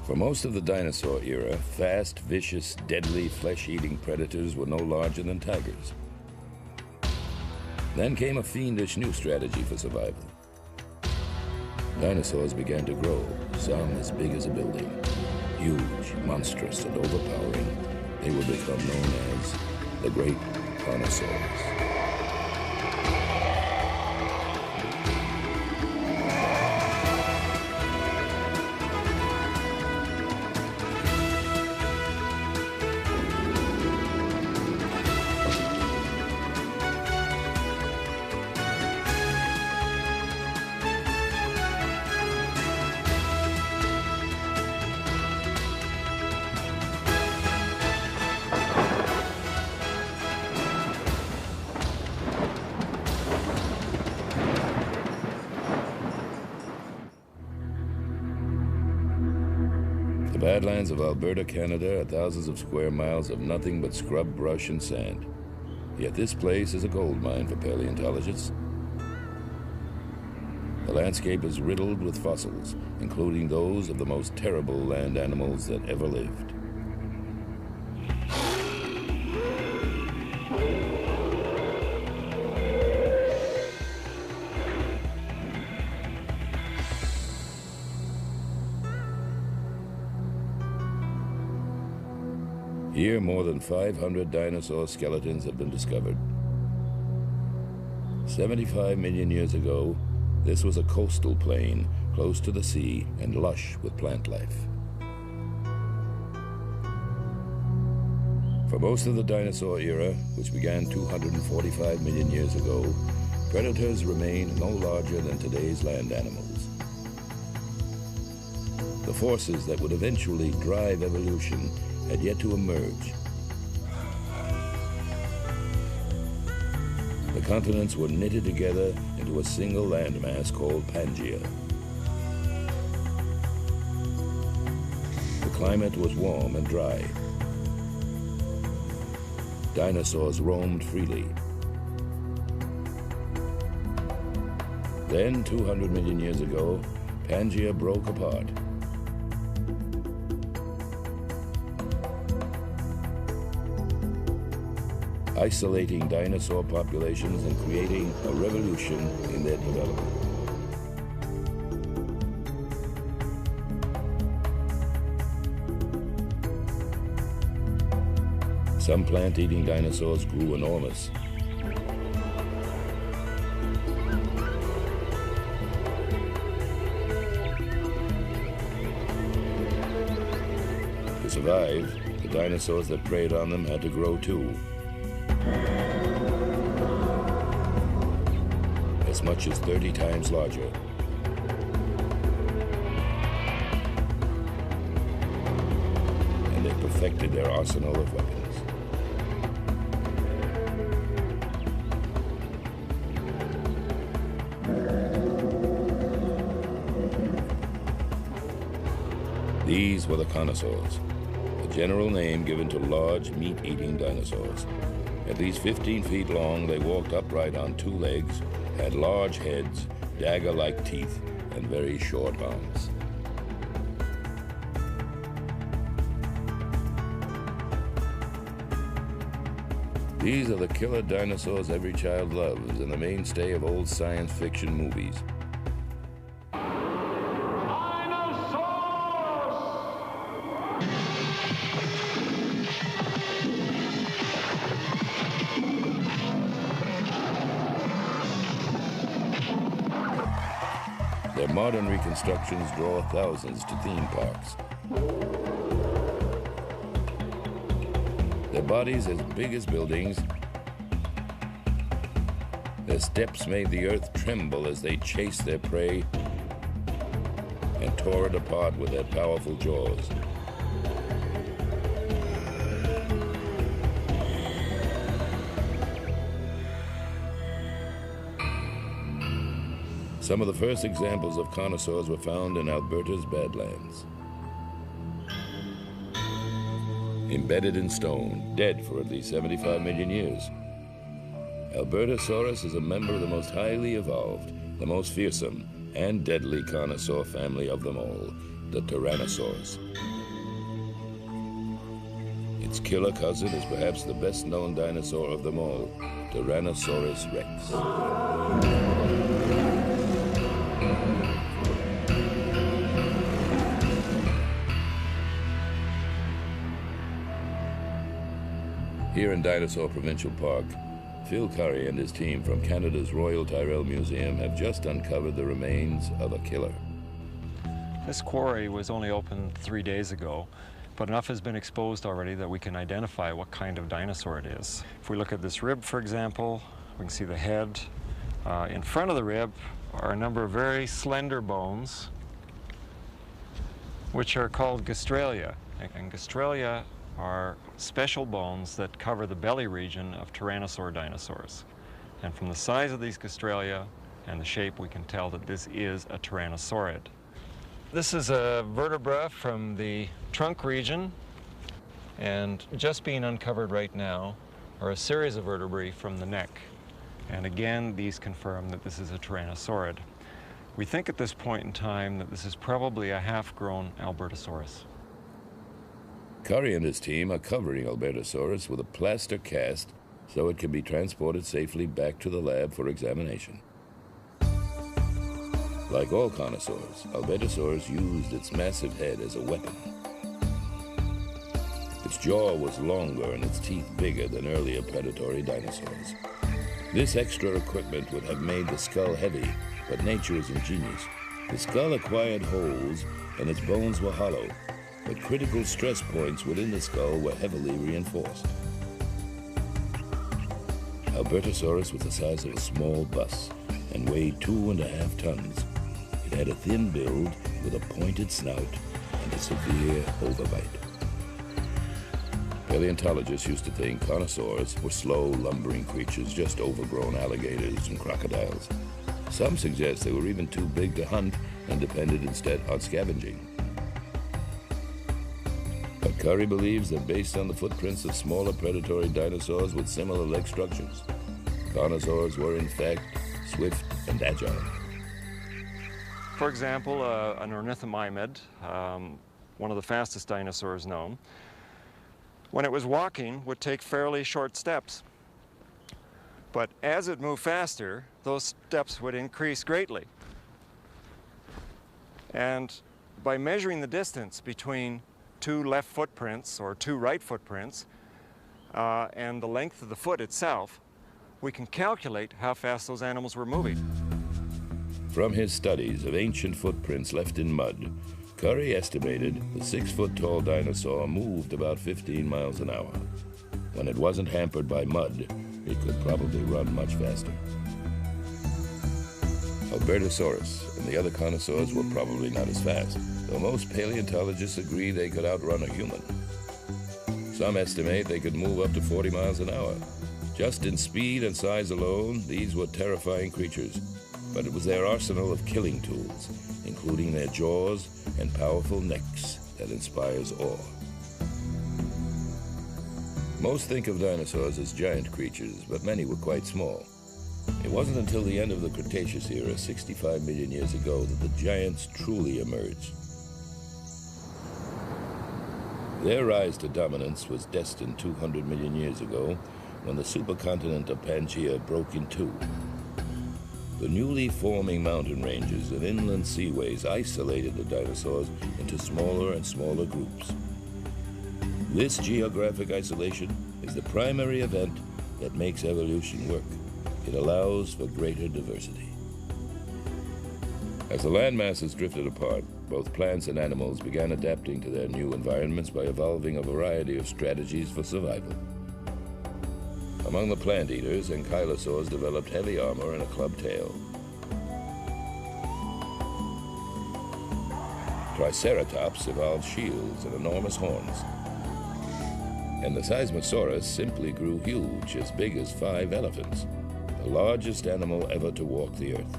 For most of the dinosaur era, fast, vicious, deadly, flesh-eating predators were no larger than tigers. Then came a fiendish new strategy for survival. Dinosaurs began to grow, some as big as a building. Huge, monstrous, and overpowering, they would become known as the Great Carnosaurs. The Badlands of Alberta, Canada are thousands of square miles of nothing but scrub, brush, and sand. Yet this place is a gold mine for paleontologists. The landscape is riddled with fossils, including those of the most terrible land animals that ever lived. Here, more than 500 dinosaur skeletons have been discovered. 75 million years ago, this was a coastal plain close to the sea and lush with plant life. For most of the dinosaur era, which began 245 million years ago, predators remained no larger than today's land animals. The forces that would eventually drive evolution had yet to emerge. The continents were knitted together into a single landmass called Pangaea. The climate was warm and dry. Dinosaurs roamed freely. Then, 200 million years ago, Pangaea broke apart. Isolating dinosaur populations and creating a revolution in their development. Some plant-eating dinosaurs grew enormous. To survive, the dinosaurs that preyed on them had to grow too. As much as 30 times larger. And they perfected their arsenal of weapons. These were the Carnosaurs, a general name given to large meat-eating dinosaurs. At least 15 feet long, they walked upright on two legs, had large heads, dagger-like teeth, and very short arms. These are the killer dinosaurs every child loves and the mainstay of old science fiction movies. Their modern reconstructions draw thousands to theme parks. Their bodies as big as buildings. Their steps made the earth tremble as they chased their prey and tore it apart with their powerful jaws. Some of the first examples of Carnosaurs were found in Alberta's Badlands. Embedded in stone, dead for at least 75 million years. Albertosaurus is a member of the most highly evolved, the most fearsome, and deadly Carnosaur family of them all, the Tyrannosaurs. Its killer cousin is perhaps the best-known dinosaur of them all, Tyrannosaurus rex. Here in Dinosaur Provincial Park, Phil Curry and his team from Canada's Royal Tyrrell Museum have just uncovered the remains of a killer. This quarry was only opened 3 days ago, but enough has been exposed already that we can identify what kind of dinosaur it is. If we look at this rib, for example, we can see the head. In front of the rib are a number of very slender bones, which are called gastralia. And gastralia are special bones that cover the belly region of tyrannosaur dinosaurs. And from the size of these gastralia and the shape, we can tell that this is a tyrannosaurid. This is a vertebra from the trunk region, and just being uncovered right now are a series of vertebrae from the neck. And again, these confirm that this is a tyrannosaurid. We think at this point in time that this is probably a half-grown Albertosaurus. Curry and his team are covering Albertosaurus with a plaster cast so it can be transported safely back to the lab for examination. Like all Carnosaurs, Albertosaurus used its massive head as a weapon. Its jaw was longer and its teeth bigger than earlier predatory dinosaurs. This extra equipment would have made the skull heavy, but nature is ingenious. The skull acquired holes and its bones were hollow, but critical stress points within the skull were heavily reinforced. Albertosaurus was the size of a small bus and weighed 2.5 tons. It had a thin build with a pointed snout and a severe overbite. Paleontologists used to think Carnosaurs were slow, lumbering creatures, just overgrown alligators and crocodiles. Some suggest they were even too big to hunt and depended instead on scavenging. But Curry believes that based on the footprints of smaller predatory dinosaurs with similar leg structures, Carnosaurs were in fact swift and agile. For example, an ornithomimid, one of the fastest dinosaurs known, when it was walking, would take fairly short steps. But as it moved faster, those steps would increase greatly. And by measuring the distance between 2 left footprints or 2 right footprints and the length of the foot itself, we can calculate how fast those animals were moving. From his studies of ancient footprints left in mud, Curry estimated the 6-foot-tall dinosaur moved about 15 miles an hour. When it wasn't hampered by mud, it could probably run much faster. Albertosaurus and the other Carnosaurs were probably not as fast, though most paleontologists agree they could outrun a human. Some estimate they could move up to 40 miles an hour. Just in speed and size alone, these were terrifying creatures, but it was their arsenal of killing tools, including their jaws and powerful necks, that inspires awe. Most think of dinosaurs as giant creatures, but many were quite small. It wasn't until the end of the Cretaceous era, 65 million years ago, that the giants truly emerged. Their rise to dominance was destined 200 million years ago, when the supercontinent of Pangaea broke in two. The newly forming mountain ranges and inland seaways isolated the dinosaurs into smaller and smaller groups. This geographic isolation is the primary event that makes evolution work. It allows for greater diversity. As the land masses drifted apart, both plants and animals began adapting to their new environments by evolving a variety of strategies for survival. Among the plant eaters, ankylosaurs developed heavy armor and a clubbed tail. Triceratops evolved shields and enormous horns. And the Seismosaurus simply grew huge, as big as 5 elephants, the largest animal ever to walk the earth.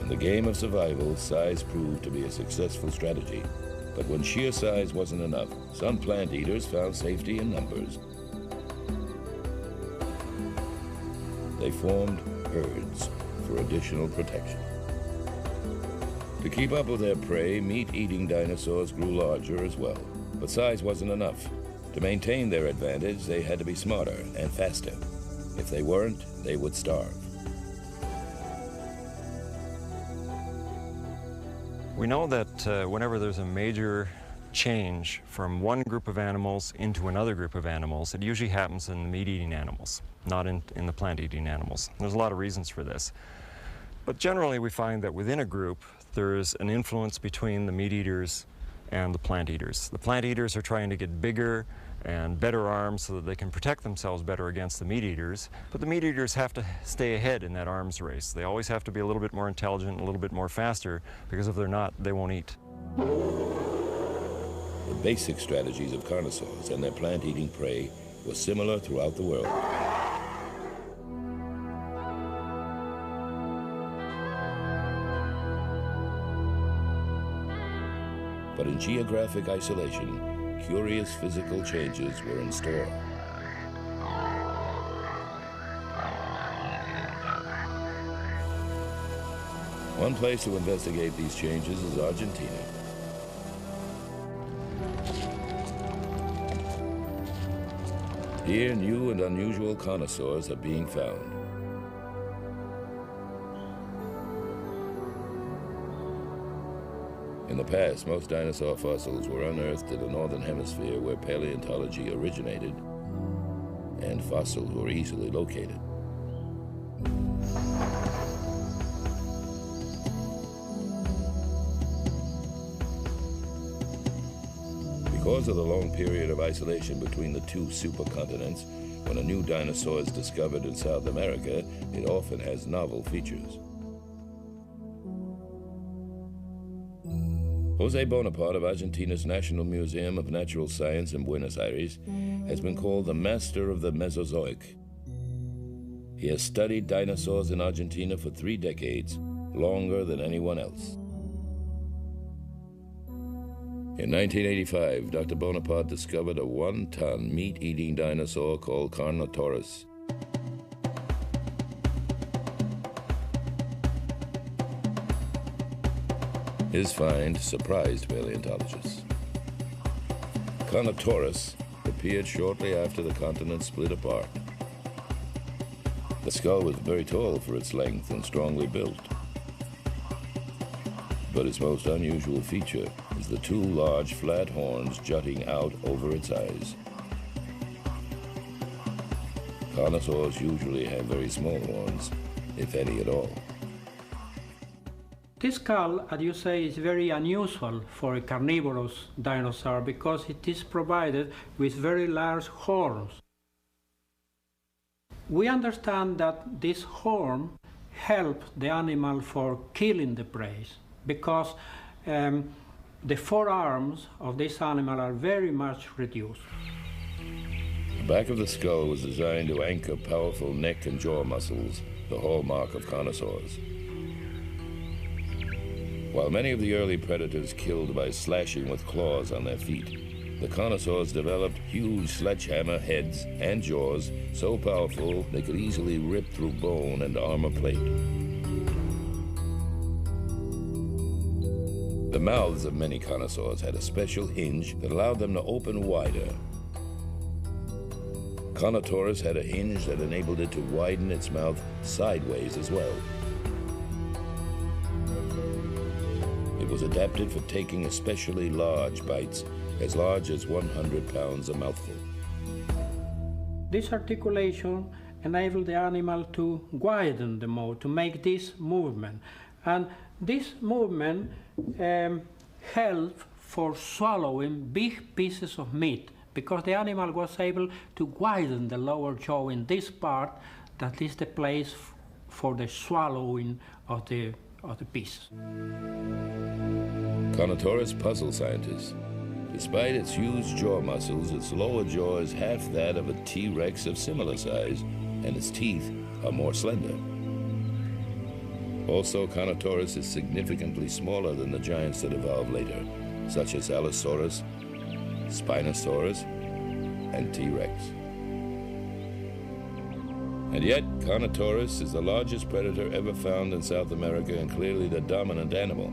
In the game of survival, size proved to be a successful strategy. But when sheer size wasn't enough, some plant eaters found safety in numbers. They formed herds for additional protection. To keep up with their prey, meat-eating dinosaurs grew larger as well. But size wasn't enough. To maintain their advantage, they had to be smarter and faster. If they weren't, they would starve. We know that whenever there's a major change from one group of animals into another group of animals, it usually happens in the meat-eating animals, not in the plant-eating animals. There's a lot of reasons for this. But generally we find that within a group, there's an influence between the meat-eaters and the plant-eaters. The plant-eaters are trying to get bigger and better arms so that they can protect themselves better against the meat-eaters, but the meat-eaters have to stay ahead in that arms race. They always have to be a little bit more intelligent, a little bit more faster, because if they're not, they won't eat. The basic strategies of carnosaurs and their plant-eating prey were similar throughout the world. But in geographic isolation, curious physical changes were in store. One place to investigate these changes is Argentina. Here, new and unusual carnosaurs are being found. In the past, most dinosaur fossils were unearthed in the northern hemisphere where paleontology originated, and fossils were easily located. Because of the long period of isolation between the two supercontinents, when a new dinosaur is discovered in South America, it often has novel features. Jose Bonaparte of Argentina's National Museum of Natural Science in Buenos Aires has been called the master of the Mesozoic. He has studied dinosaurs in Argentina for 3 decades, longer than anyone else. In 1985, Dr. Bonaparte discovered a 1-ton meat-eating dinosaur called Carnosaurs. His find surprised paleontologists. Carnosaurs appeared shortly after the continent split apart. The skull was very tall for its length and strongly built. But its most unusual feature is the 2 large flat horns jutting out over its eyes. Carnosaurs usually have very small horns, if any at all. This skull, as you say, is very unusual for a carnivorous dinosaur because it is provided with very large horns. We understand that this horn helps the animal for killing the prey because the forearms of this animal are very much reduced. The back of the skull was designed to anchor powerful neck and jaw muscles, the hallmark of carnosaurs. While many of the early predators killed by slashing with claws on their feet, the carnosaurs developed huge sledgehammer heads and jaws so powerful they could easily rip through bone and armor plate. The mouths of many carnosaurs had a special hinge that allowed them to open wider. Carnotaurus had a hinge that enabled it to widen its mouth sideways as well. It was adapted for taking especially large bites, as large as 100 pounds a mouthful. This articulation enabled the animal to widen the mouth, to make this movement. And this movement helped for swallowing big pieces of meat, because the animal was able to widen the lower jaw in this part that is the place for the swallowing of the pieces. Carnotaurus puzzled scientists. Despite its huge jaw muscles, its lower jaw is half that of a T-Rex of similar size, and its teeth are more slender. Also, Carnotaurus is significantly smaller than the giants that evolved later, such as Allosaurus, Spinosaurus, and T-Rex. And yet, Carnotaurus is the largest predator ever found in South America and clearly the dominant animal.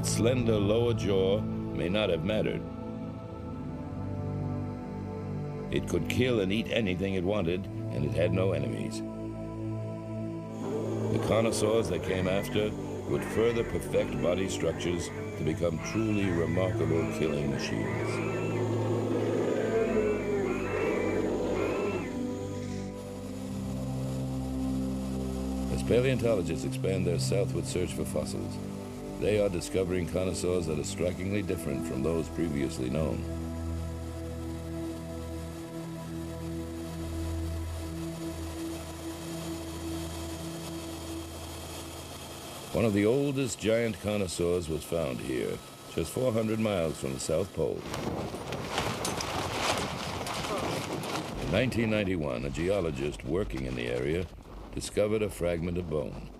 Its slender lower jaw may not have mattered. It could kill and eat anything it wanted, and it had no enemies. The Carnosaurs that came after would further perfect body structures to become truly remarkable killing machines. As paleontologists expand their southward search for fossils, they are discovering Carnosaurs that are strikingly different from those previously known. One of the oldest giant Carnosaurs was found here, just 400 miles from the South Pole. In 1991, a geologist working in the area discovered a fragment of bone,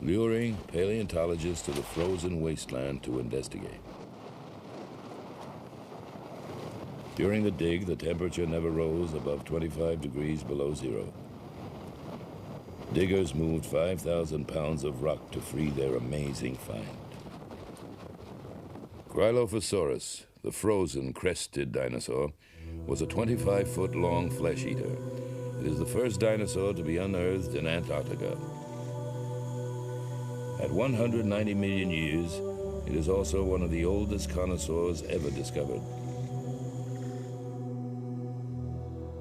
luring paleontologists to the frozen wasteland to investigate. During the dig, the temperature never rose above 25 degrees below zero. Diggers moved 5,000 pounds of rock to free their amazing find. Cryolophosaurus, the frozen crested dinosaur, was a 25-foot-long flesh eater. It is the first dinosaur to be unearthed in Antarctica. At 190 million years, it is also one of the oldest Carnosaurs ever discovered.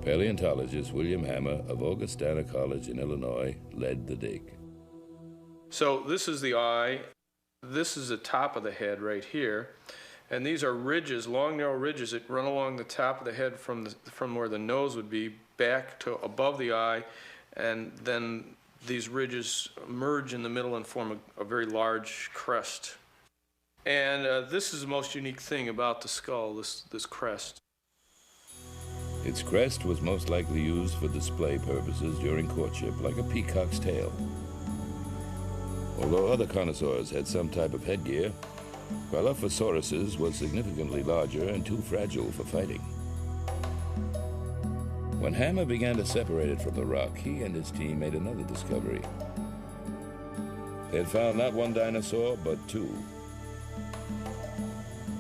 Paleontologist William Hammer of Augustana College in Illinois led the dig. So this is the eye. This is the top of the head right here. And these are ridges, long narrow ridges that run along the top of the head from where the nose would be back to above the eye. And then these ridges merge in the middle and form a very large crest. And this is the most unique thing about the skull, this crest. Its crest was most likely used for display purposes during courtship, like a peacock's tail. Although other Carnosaurs had some type of headgear, Cryolophosaurus's was significantly larger and too fragile for fighting. When Hammer began to separate it from the rock, he and his team made another discovery. They had found not one dinosaur, but two.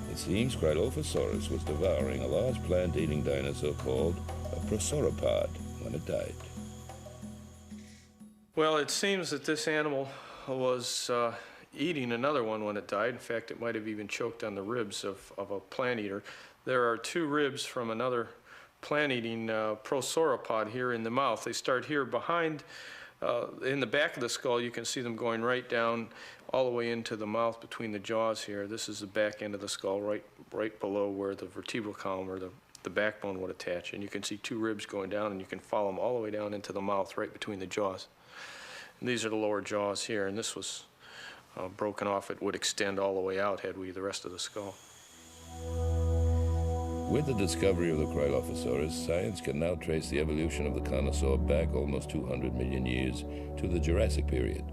It seems Cryolophosaurus was devouring a large plant-eating dinosaur called a prosauropod when it died. Well, it seems that this animal was eating another one when it died. In fact, it might have even choked on the ribs of a plant eater. There are two ribs from another plant-eating prosauropod here in the mouth. They start here behind, in the back of the skull. You can see them going right down all the way into the mouth between the jaws here. This is the back end of the skull, right below where the vertebral column or the backbone would attach. And you can see two ribs going down, and you can follow them all the way down into the mouth, right between the jaws. And these are the lower jaws here, and this was broken off. It would extend all the way out had we the rest of the skull. With the discovery of the Cryolophosaurus, science can now trace the evolution of the Carnosaur back almost 200 million years to the Jurassic period.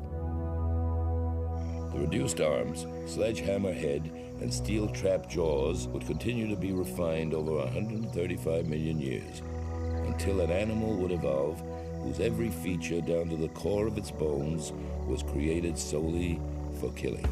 The reduced arms, sledgehammer head, and steel trap jaws would continue to be refined over 135 million years, until an animal would evolve whose every feature down to the core of its bones was created solely for killing.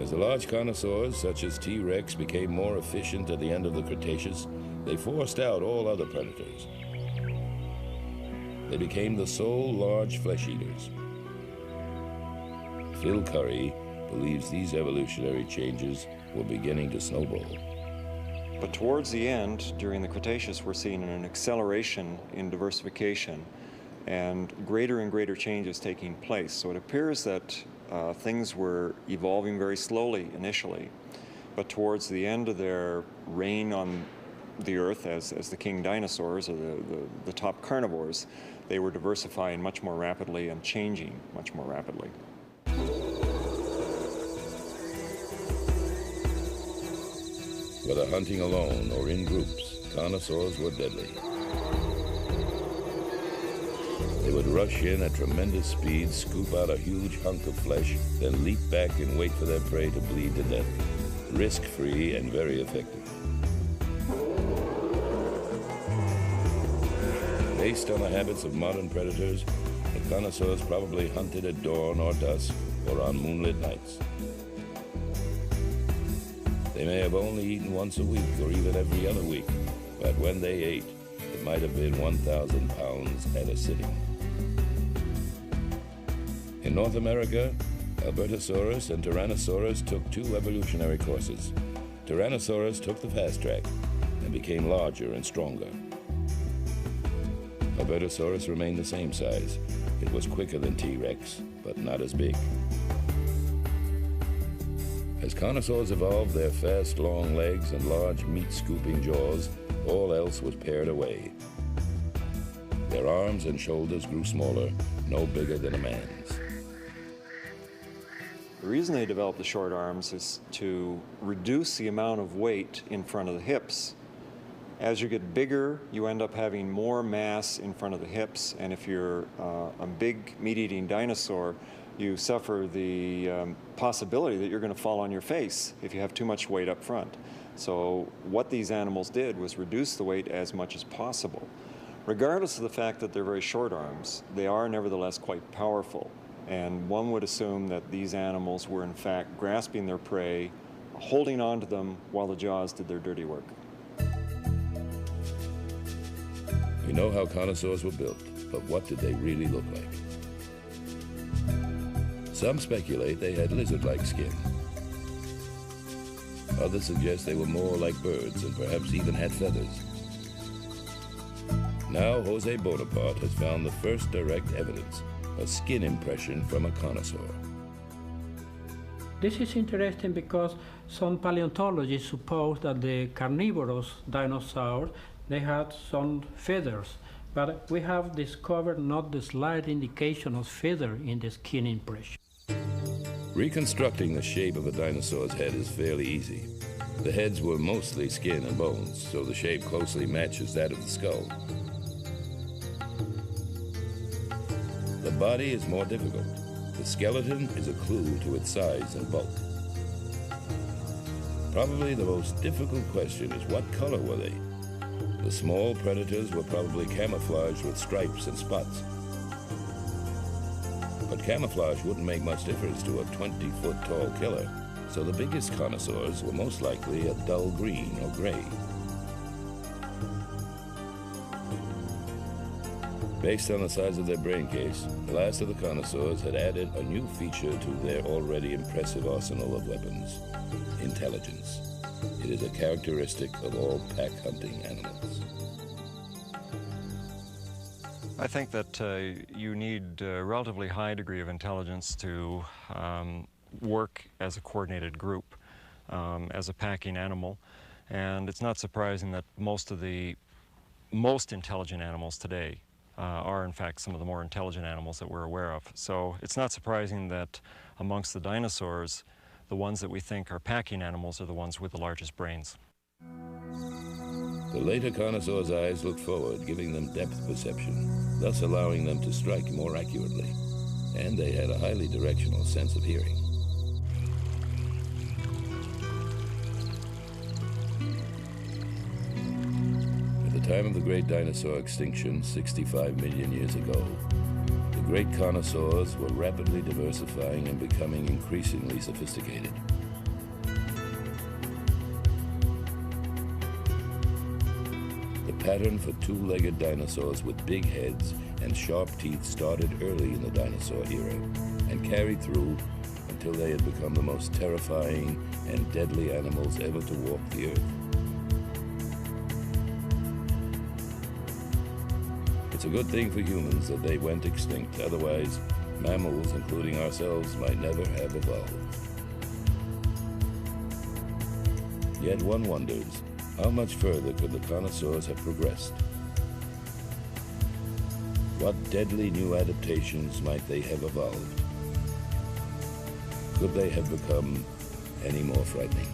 As the large Carnosaurs, such as T-Rex, became more efficient at the end of the Cretaceous, they forced out all other predators. They became the sole large flesh eaters. Phil Curry believes these evolutionary changes were beginning to snowball. But towards the end, during the Cretaceous, we're seeing an acceleration in diversification and greater changes taking place. So it appears that things were evolving very slowly initially, but towards the end of their reign on the Earth as the king dinosaurs, or the top carnivores, they were diversifying much more rapidly and changing much more rapidly. Whether hunting alone or in groups, Carnosaurs were deadly. They would rush in at tremendous speed, scoop out a huge hunk of flesh, then leap back and wait for their prey to bleed to death. Risk-free and very effective. Based on the habits of modern predators, the Carnosaurs probably hunted at dawn or dusk or on moonlit nights. They may have only eaten once a week or even every other week, but when they ate, it might have been 1,000 pounds at a sitting. In North America, Albertosaurus and Tyrannosaurus took two evolutionary courses. Tyrannosaurus took the fast track and became larger and stronger. Albertosaurus remained the same size. It was quicker than T-Rex, but not as big. As Carnosaurs evolved their fast, long legs and large meat-scooping jaws, all else was pared away. Their arms and shoulders grew smaller, no bigger than a man's. The reason they developed the short arms is to reduce the amount of weight in front of the hips. As you get bigger, you end up having more mass in front of the hips, and if you're a big meat-eating dinosaur, you suffer the possibility that you're going to fall on your face if you have too much weight up front. So what these animals did was reduce the weight as much as possible. Regardless of the fact that they're very short arms, they are nevertheless quite powerful. And one would assume that these animals were in fact grasping their prey, holding on to them while the jaws did their dirty work. We know how Carnosaurs were built, but what did they really look like? Some speculate they had lizard-like skin. Others suggest they were more like birds and perhaps even had feathers. Now Jose Bonaparte has found the first direct evidence, a skin impression from a Carnosaur. This is interesting because some paleontologists suppose that the carnivorous dinosaurs, they had some feathers, but we have discovered not the slight indication of feather in the skin impression. Reconstructing the shape of a dinosaur's head is fairly easy. The heads were mostly skin and bones, so the shape closely matches that of the skull. The body is more difficult. The skeleton is a clue to its size and bulk. Probably the most difficult question is what color were they? The small predators were probably camouflaged with stripes and spots. But camouflage wouldn't make much difference to a 20-foot tall killer, so the biggest Carnosaurs were most likely a dull green or gray. Based on the size of their brain case, the last of the Carnosaurs had added a new feature to their already impressive arsenal of weapons: intelligence. It is a characteristic of all pack-hunting animals. I think that you need a relatively high degree of intelligence to work as a coordinated group, as a packing animal. And it's not surprising that most of the most intelligent animals today are in fact some of the more intelligent animals that we're aware of. So it's not surprising that amongst the dinosaurs, the ones that we think are packing animals are the ones with the largest brains. The later Carnosaurs' eyes looked forward, giving them depth perception, thus allowing them to strike more accurately. And they had a highly directional sense of hearing. At the time of the great dinosaur extinction 65 million years ago, the great Carnosaurs were rapidly diversifying and becoming increasingly sophisticated. The pattern for two-legged dinosaurs with big heads and sharp teeth started early in the dinosaur era and carried through until they had become the most terrifying and deadly animals ever to walk the earth. It's a good thing for humans that they went extinct, otherwise mammals, including ourselves, might never have evolved. Yet one wonders, how much further could the Carnosaurs have progressed? What deadly new adaptations might they have evolved? Could they have become any more frightening?